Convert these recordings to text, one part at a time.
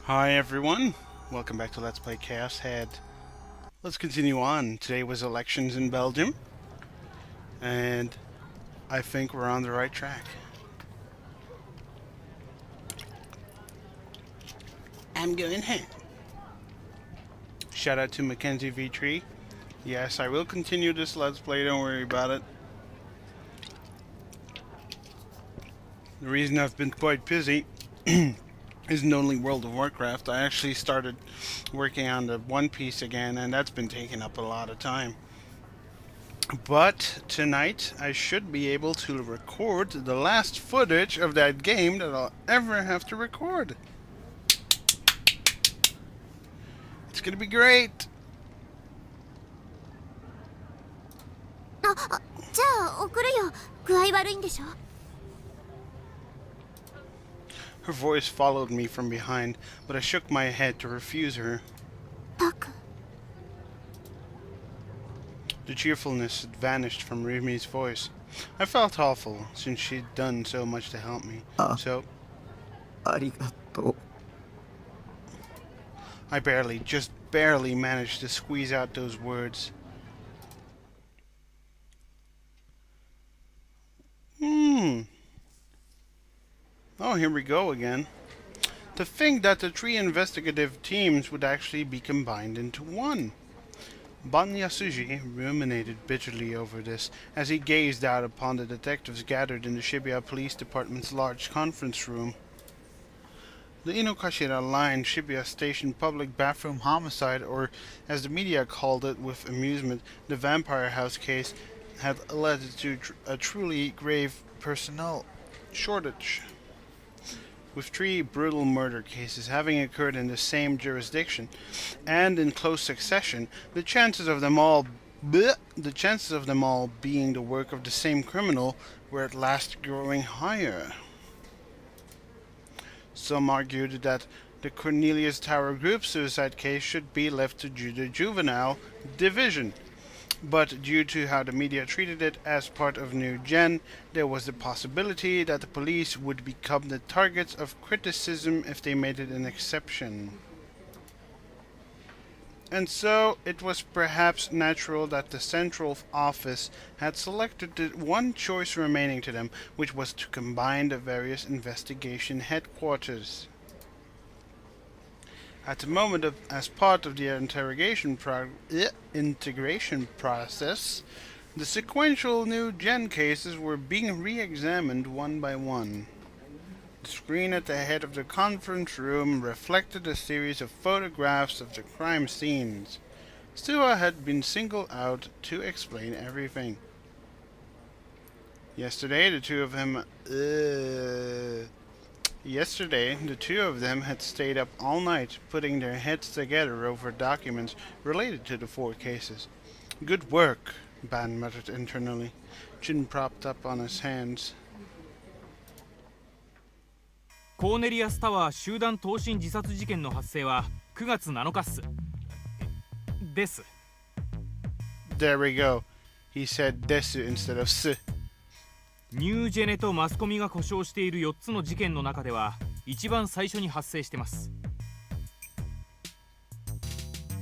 Hi everyone, welcome back to Let's Play ChäoS Head. Let's continue on. Today was elections in Belgium, and I think we're on the right track. I'm going home. Shout out to Mackenzie V3. Yes, I will continue this Let's Play, don't worry about it. The reason I've been quite busy isn't only World of Warcraft. I actually started working on the One Piece again, and that's been taking up a lot of time. But tonight I should be able to record the last footage of that game that I'll ever have to record. It's gonna be great. Her voice followed me from behind, but I shook my head to refuse her. The cheerfulness had vanished from Rimi's voice. I felt awful, since she'd done so much to help me. So I just barely managed to squeeze out those words. Oh, here we go again. To think that the three investigative teams would actually be combined into one. Ban Yasuji ruminated bitterly over this as he gazed out upon the detectives gathered in the Shibuya Police Department's large conference room. The Inokashira Line Shibuya Station public bathroom homicide, or as the media called it with amusement, the Vampire House case, had led to a truly grave personnel shortage. With three brutal murder cases having occurred in the same jurisdiction and in close succession, the chances of them all being the work of the same criminal were at last growing higher. Some argued that the Cornelius Tower Group suicide case should be left to the juvenile division, but due to how the media treated it as part of New Gen, there was the possibility that the police would become the targets of criticism if they made it an exception. And so, it was perhaps natural that the central office had selected the one choice remaining to them, which was to combine the various investigation headquarters. At the moment, as part of the integration process, the sequential new gen cases were being re-examined one by one. The screen at the head of the conference room reflected a series of photographs of the crime scenes. Suha had been singled out to explain everything. Yesterday, the two of them had stayed up all night, putting their heads together over documents related to the four cases. Good work, Ban muttered internally, chin propped up on his hands. コーネリアスタワー集団投身自殺事件の発生は9月7日っす。です。There we go. He said です instead of す。ニュージェネとマスコミが呼称している4つの事件の中では一番最初に発生してます。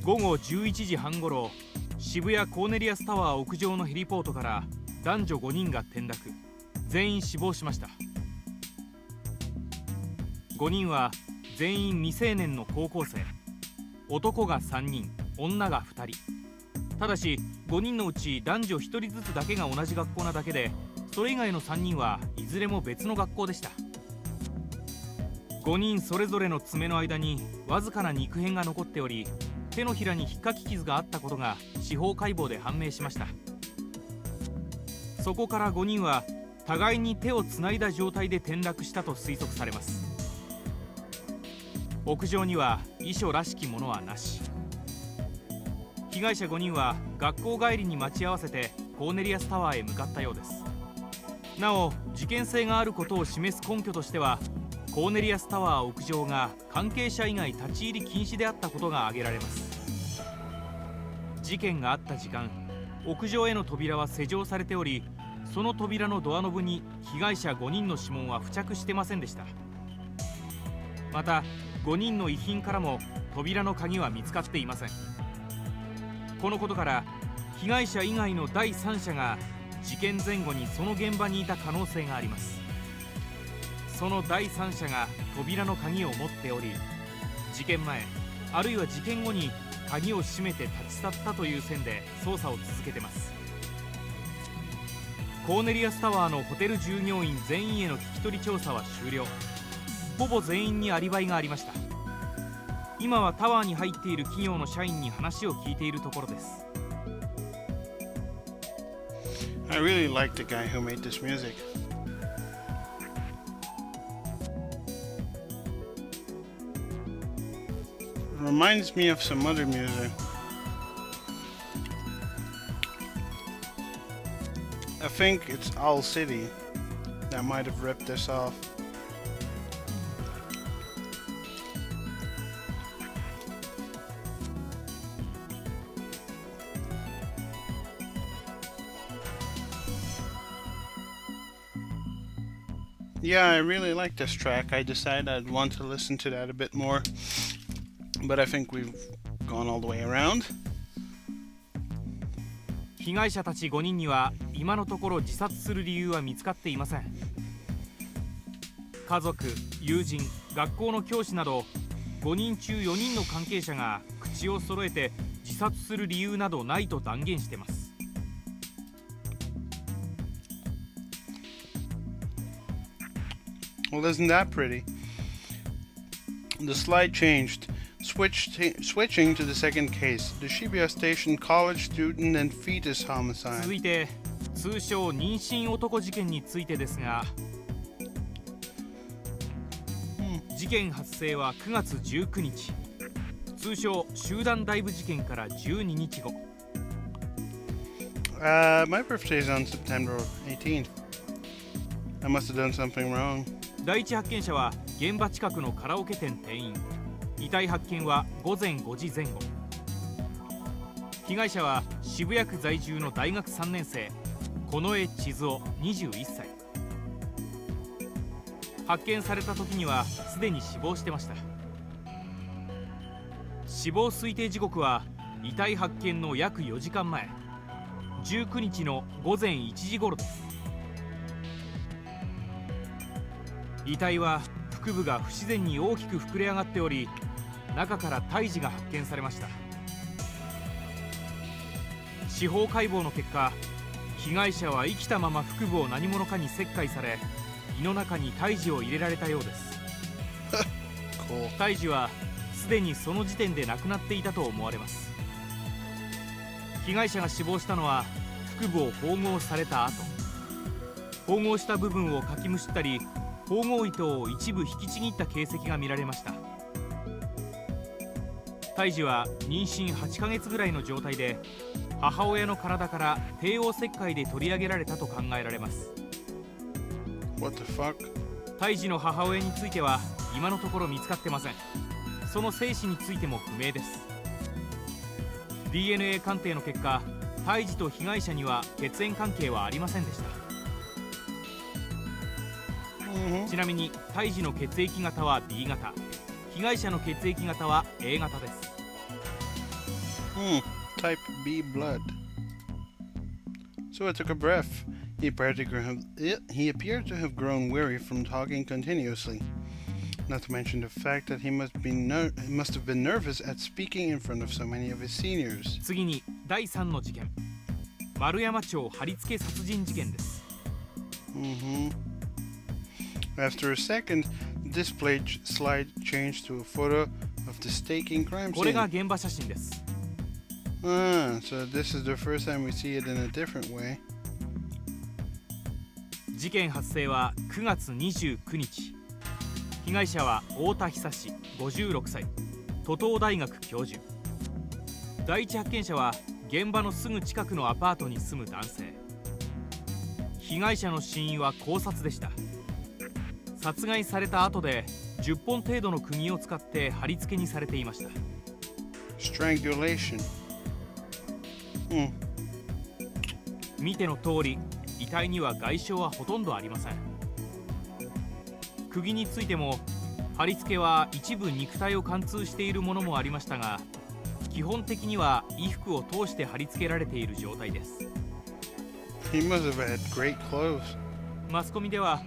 午後11時半ごろ、渋谷コーネリアスタワー屋上のヘリポートから男女5人が転落、全員死亡しました。5人は全員未成年の高校生、男が3人、女が2人。ただし5人のうち男女1人ずつだけが同じ学校なだけで、それ以外の3人はいずれも別の学校でした。5人それぞれの爪の間にわずかな肉片が残っており、手のひらに引っかき傷があったことが司法解剖で判明しました。そこから5人は互いに手をつないだ状態で転落したと推測されます。屋上には遺書らしきものはなし。被害者5人は学校帰りに待ち合わせてコーネリアスタワーへ向かったようです。なお、事件性があることを示す根拠としては、コーネリアスタワー屋上が関係者以外立ち入り禁止であったことが挙げられます。事件があった時間、屋上への扉は施錠されており、その扉のドアノブに被害者5人の指紋は付着してませんでした。また5人の遺品からも扉の鍵は見つかっていません。このことから被害者以外の第三者が事件前後にその現場にいた可能性があります。その第三者が扉の鍵を持っており、事件前あるいは事件後に鍵を閉めて立ち去ったという線で捜査を続けてます。コーネリアスタワーのホテル従業員全員への聞き取り調査は終了。ほぼ全員にアリバイがありました。今はタワーに入っている企業の社員に話を聞いているところです。 I really like the guy who made this music. It reminds me of some other music. I think it's Owl City that might have ripped this off. Yeah, I really like this track. I decided I'd want to listen to that a bit more, but I think we've gone all the way around. 被害者たち5人には今のところ自殺する理由は見つかっていません。家族、友人、学校の教師など5人中4人の関係者が口を揃えて自殺する理由などないと断言しています。Well, isn't that pretty? The slide changed, switching to the second case, the Shibuya Station college student and fetus 続 homicide. いて通称妊娠男事件についてですが、事件発生は9月19日、通称集団ダイブ事件から12日後。My birthday is on September 18th. I must have done something wrong. 第一発見者は現場近くのカラオケ店店員。遺体発見は午前5時前後。被害者は渋谷区在住の大学3年生近衛千鶴21歳。発見された時にはすでに死亡してました。死亡推定時刻は遺体発見の約4時間前、19日の午前1時頃です。遺体は腹部が不自然に大きく膨れ上がっており、中から胎児が発見されました。司法解剖の結果、被害者は生きたまま腹部を何者かに切開され、胃の中に胎児を入れられたようです。胎児はすでにその時点で亡くなっていたと思われます。被害者が死亡したのは腹部を縫合された後、縫合した部分をかきむしったり縫合糸を一部引きちぎった形跡が見られました。胎児は妊娠8ヶ月ぐらいの状態で、母親の体から帝王切開で取り上げられたと考えられます。 What the fuck? 胎児の母親については今のところ見つかってません。その生死についても不明です。 DNA 鑑定の結果、胎児と被害者には血縁関係はありませんでした。ちなみに胎児の血液型は B 型、被害者の血液型は A 型です。Type B blood. So I took a breath. He appeared to have grown weary from talking continuously. Not to mention the fact that he must have been nervous at speaking in front of so many of his seniors. 次に第3の事件、丸山町貼り付け殺人事件です。After a second, the slide changed to a photo of the staking crime これ scene. が現場写真です。So this is the first time we see it in a different way. 事件発生は9月29日。被害者は太田久志56歳、都東大学教授。第一発見者は現場のすぐ近くのアパートに住む男性。被害者の死因は絞殺でした。殺害された後で10本程度の釘を使って貼り付けにされていました。 Strangulation. 見ての通り、遺体には外傷はほとんどありません。釘についても貼り付けは一部肉体を貫通しているものもありましたが、基本的には衣服を通して貼り付けられている状態です。 He must have had great clothes. マスコミでは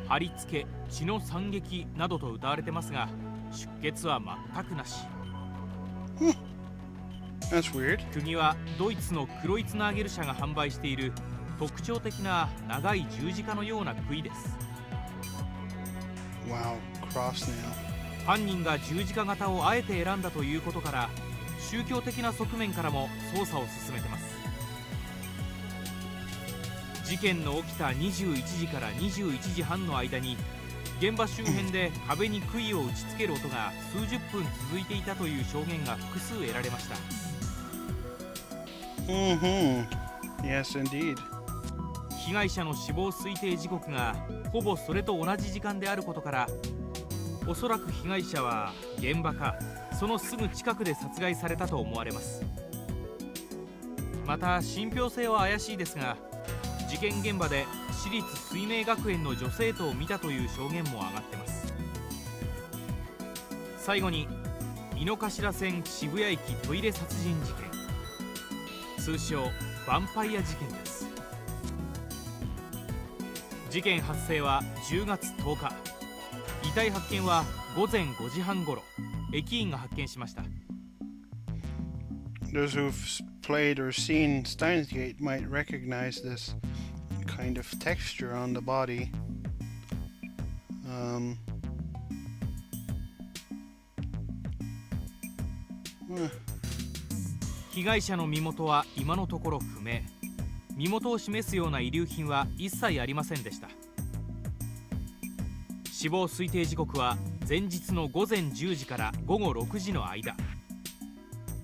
貼り付け、血の惨劇などと謳われてますが、出血は全くなし。That's weird. 釘はドイツのクロイツナーゲル社が販売している特徴的な長い十字架のような杭です。 Wow, cross nail. 犯人が十字架型をあえて選んだということから、宗教的な側面からも捜査を進めてます。事件の起きた21時から21時半の間に、現場周辺で壁に杭を打ち付ける音が数十分続いていたという証言が複数得られました。 Yes, indeed. 被害者の死亡推定時刻がほぼそれと同じ時間であることから、おそらく被害者は現場かそのすぐ近くで殺害されたと思われます。また信憑性は怪しいですが、事件現場で私立水明学園の女生徒を見たという証言も上がってます。最後に井の頭線渋谷駅トイレ殺人事件、通称ヴァンパイア事件です。事件発生は10月10日、遺体発見は午前5時半ごろ、駅員が発見しました。 Those who've played or seen Steins Gate might recognize this kind of texture on the body. Huh. 被害者の身元は今のところ不明。身元を示すような遺留品は一切ありませんでした。死亡推定時刻は前日の午前10時から午後6時の間。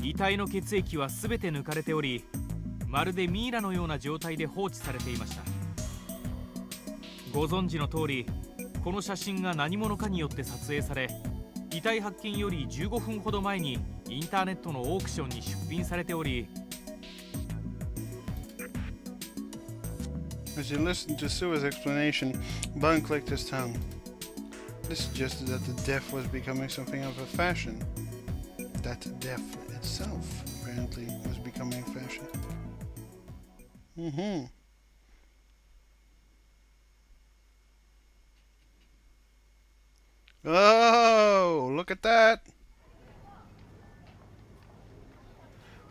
遺体の血液は全て抜かれており、まるでミイラのような状態で放置されていました。ご存知の通り、この写真が何者かによって撮影され、遺体発見より15分ほど前にインターネットのオークションに出品されており、 As he listened to Sua's explanation, Bun clicked his tongue. This suggested that the deaf was becoming something of a fashion. That deaf itself, apparently, was becoming fashion. Oh, look at that!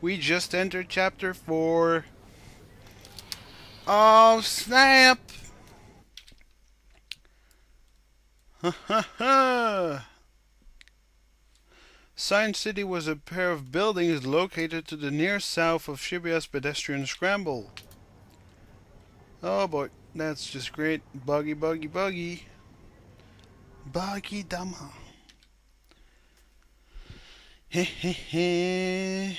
We just entered chapter 4. Oh, snap! Ha ha ha! Science City was a pair of buildings located to the near south of Shibuya's pedestrian scramble. Oh boy, that's just great. Buggy, buggy, buggy. Buggy Dama. Hehehe.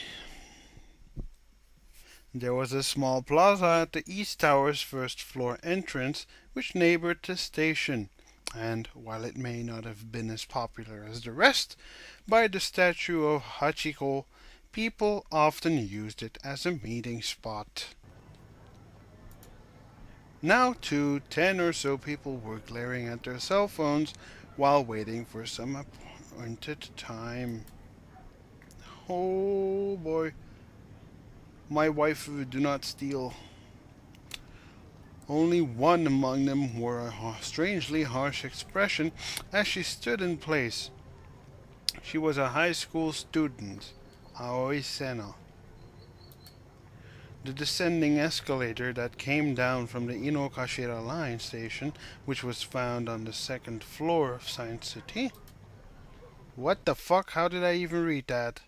There was a small plaza at the East Tower's first floor entrance, which neighbored the station, and while it may not have been as popular as the rest, by the statue of Hachiko, people often used it as a meeting spot. Now, too, 10 or so people were glaring at their cell phones while waiting for some appointed time. Oh boy. My wife do not steal. Only one among them wore a strangely harsh expression as she stood in place. She was a high school student, Aoi Sena. The descending escalator that came down from the Inokashira line station, which was found on the second floor of Science City. What the fuck? How did I even read that?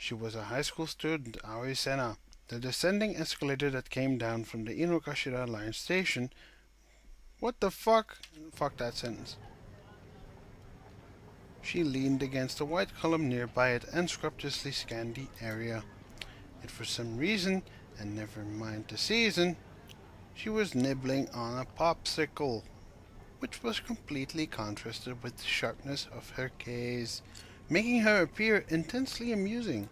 She was a high school student, Aoi Sena. The descending escalator that came down from the Inokashira line station. What the fuck? Fuck that sentence. She leaned against a white column nearby it and scrupulously scanned the area. Yet for some reason, and never mind the season, she was nibbling on a popsicle, which was completely contrasted with the sharpness of her gaze, making her appear intensely amusing.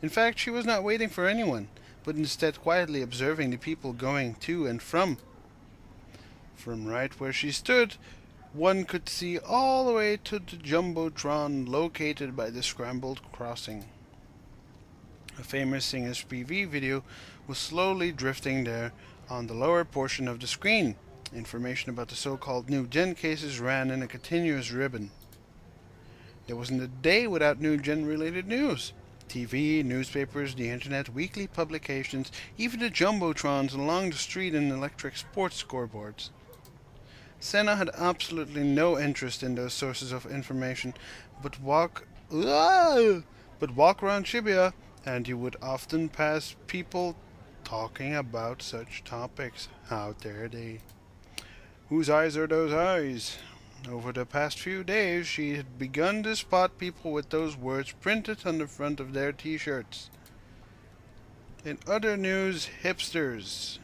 In fact, she was not waiting for anyone, but instead quietly observing the people going to and from. From right where she stood, One could see all the way to the Jumbotron located by the scrambled crossing. A famous singer's PV video was slowly drifting there on the lower portion of the screen. Information about the so-called new gen cases ran in a continuous ribbon. There wasn't a day without new gen related news. TV, newspapers, the internet, weekly publications, even the jumbotrons along the street and electric sports scoreboards. Senna had absolutely no interest in those sources of information, but walk around Shibuya and you would often pass people talking about such topics. How dare they? Whose eyes are those eyes? Over the past few days, she had begun to spot people with those words printed on the front of their t-shirts. In other news, hipsters.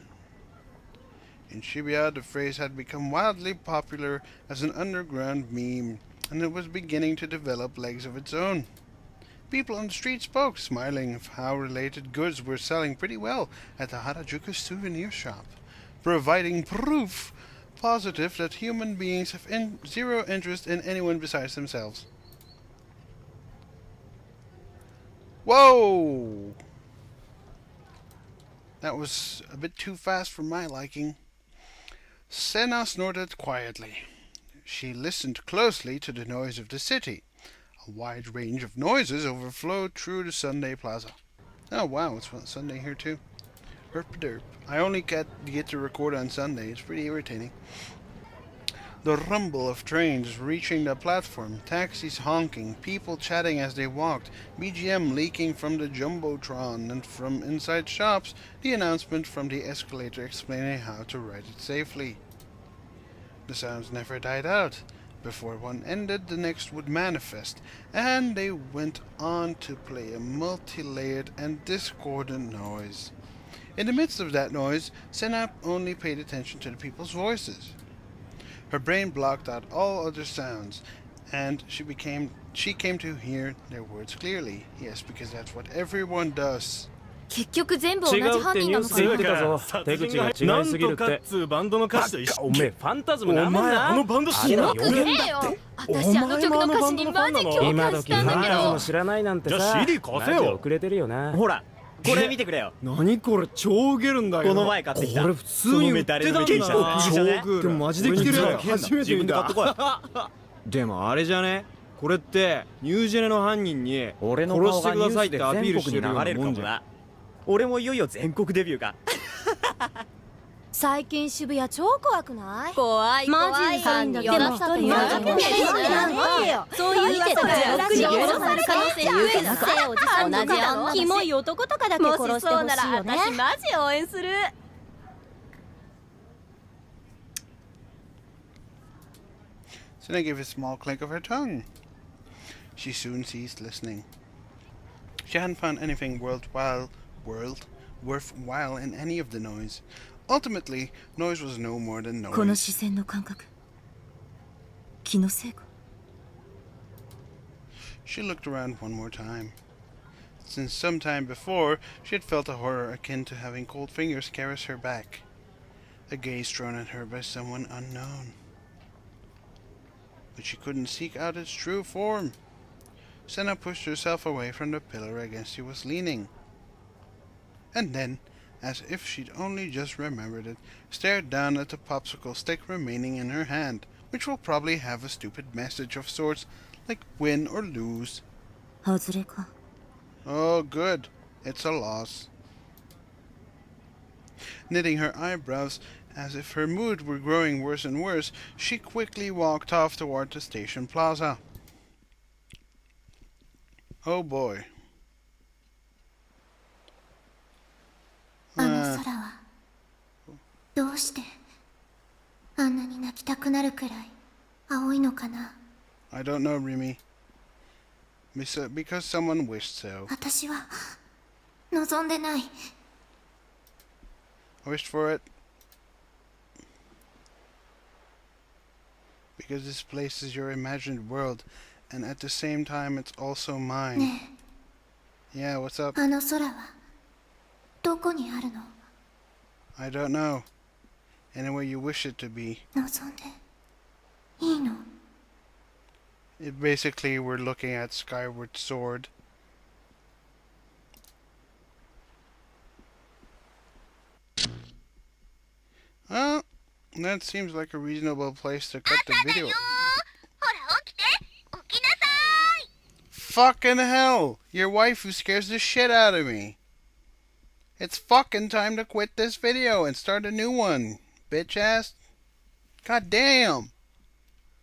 In Shibuya, the phrase had become wildly popular as an underground meme, and it was beginning to develop legs of its own. People on the street spoke, smiling of how related goods were selling pretty well at the Harajuku souvenir shop, providing proof positive that human beings have zero interest in anyone besides themselves. Whoa! That was a bit too fast for my liking. Senna snorted quietly. She listened closely to the noise of the city. A wide range of noises overflowed through the Sunday Plaza. Oh wow, it's Sunday here too. Herp-derp. I only get to record on Sunday. It's pretty irritating. The rumble of trains reaching the platform, taxis honking, people chatting as they walked, BGM leaking from the Jumbotron, and from inside shops, the announcement from the escalator explaining how to ride it safely. The sounds never died out. Before one ended, the next would manifest, and they went on to play a multi-layered and discordant noise. In the midst of that noise, Senna only paid attention to the people's voices. Her brain blocked out all other sounds, and she came to hear their words clearly. Yes, because that's what everyone does. 結局全部同じ犯人なのか言ってたぞ。手口が違いすぎるって。バンドの歌詞と一緒。おめえファンタズムなめんな。あのバンド知らない。ねえよ。私あの曲の歌詞にマジ共感したんだけど。知らないなんてさ。じゃあ CD 貸せよ。遅れてるよな。ほら。これ見てくれよ。何これ超ウケるんだけど。この前買ってきた。これ普通に売ってたんだな。超ウケる。マジで来てるよ。初めて見た。でもあれじゃね。これってニュージェネの犯人に殺してくださいってアピールしてるようなもんじゃん。俺もいよいよ全国デビューか。最近渋谷超怖くない？怖い怖い。マジで犯人でも一人いるそういう噂が楽に殺される可能性低いな。同じやろ。キモい男とかだけ殺してほしいよね。私マジ応援する。Senna gave a small clink of her tongue. She soon ceased listening. She hadn't found anything worthwhile in any of the noise. Ultimately, noise was no more than noise. この視線の感覚。気のせいか。She looked around one more time. Since some time before, she had felt a horror akin to having cold fingers caress her back. A gaze thrown at her by someone unknown. But she couldn't seek out its true form. Senna pushed herself away from the pillar against she was leaning. And then, as if she'd only just remembered it, stared down at the popsicle stick remaining in her hand, which will probably have a stupid message of sorts, like win or lose. 外れか。 Oh, good. It's a loss. Knitting her eyebrows, as if her mood were growing worse and worse, she quickly walked off toward the station plaza. Oh boy. あの空はどうしてあんなに泣きたくなるくらい青いのかな。 I don't know, Rimi. Because someone wished so. 私は望んでない。 Wished for it. Because this place is your imagined world, and at the same time it's also mine. ね Yeah, what's up? え、あの空はどこにあるの？ I don't know. Anywhere you wish it to be. 望んでいいの？ Basically, we're looking at Skyward Sword. Well, that seems like a reasonable place to cut the video. Fucking hell! Your wife who scares the shit out of me. It's fucking time to quit this video and start a new one, bitch ass. God damn!